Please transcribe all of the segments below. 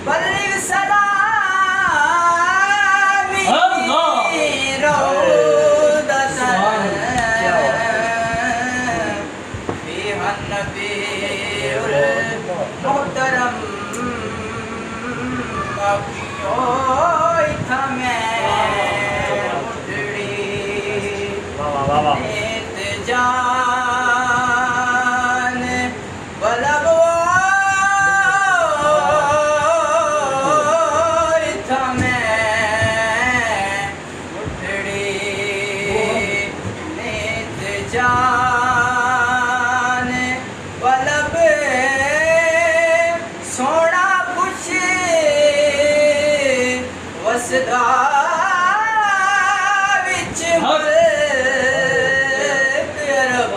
बल्लिग सलामी रौदतन फीहन नबीउल मुहतरम अखियों थमें मुठड़ी नेत जान बलब जान बलब सोना कुछ वसदा विच अरब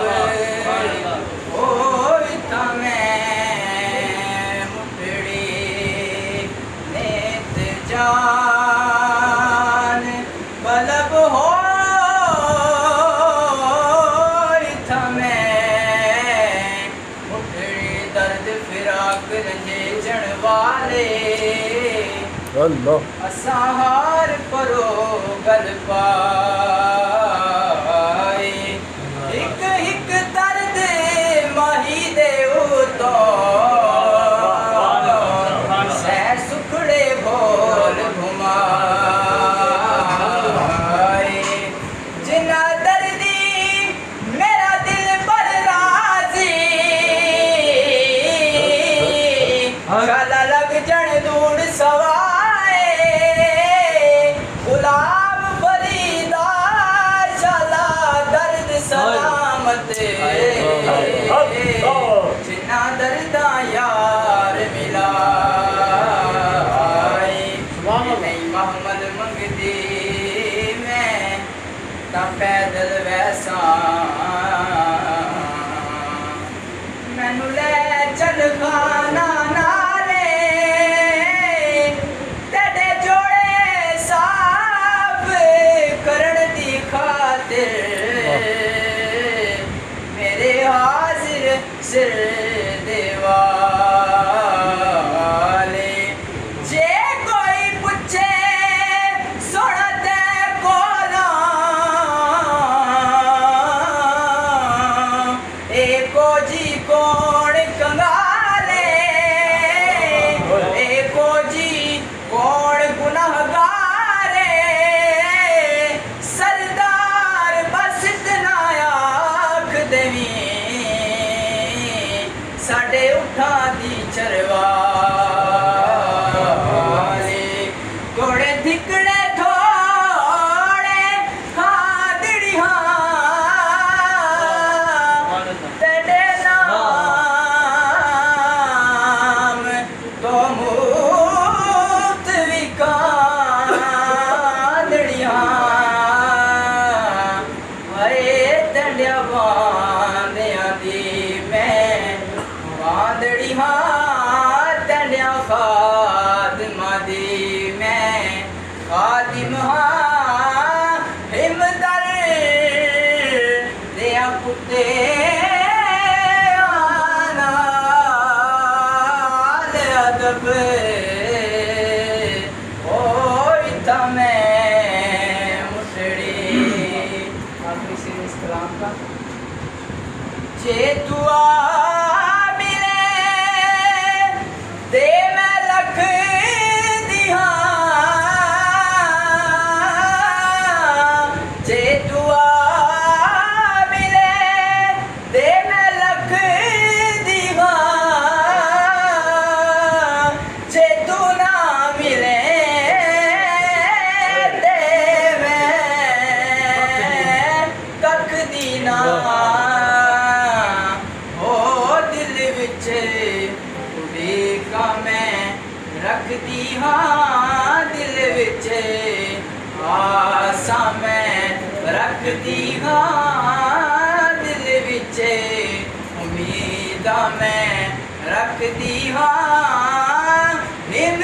होई थमें मुठड़ी नेत जान बलब हो असाहार करो गल पाए एक एक दर्द माही दे तो सह सुखड़े बोल घुमाए जिना दर्दी मेरा दिल पर राजी शाला लग जन दूर सवा गुलाम फरीदा शाला दर्द सलामत जिन्ना दर्दा यार मिला नहीं मोहम्मद मंगदी मैं ता पैदल वैसा मैनू ले चल खाना मेरे हाजिर सिर देवाले जे कोई पूछे सुनते कोला एको जी कौन कंगाले एको जी कौन गुनाहगार साडे उठा दी चरवाले घोड़े धिकड़े थोड़े खादड़िया तेरे नाम तो मूत विकादड़िया हरे दंडिया बांधिया दी बांदड़ी हाँ तन्या खादिमा दी मैं खादिम हाँ हिमदर दिया पुते आनाल अदब होई थमें मुठड़ी आखिरी शेर इस कलाम का जे दुआ दे मैं लख दिया जे दुआ मिले दे मैं लख दिया जे तू ना मिले दे मैं कख दीना हो दिल विच मैं रखती हाँ दिल विच आसा मैं रखती हाँ दिल विच उम्मीदा मैं रखती हाँ निम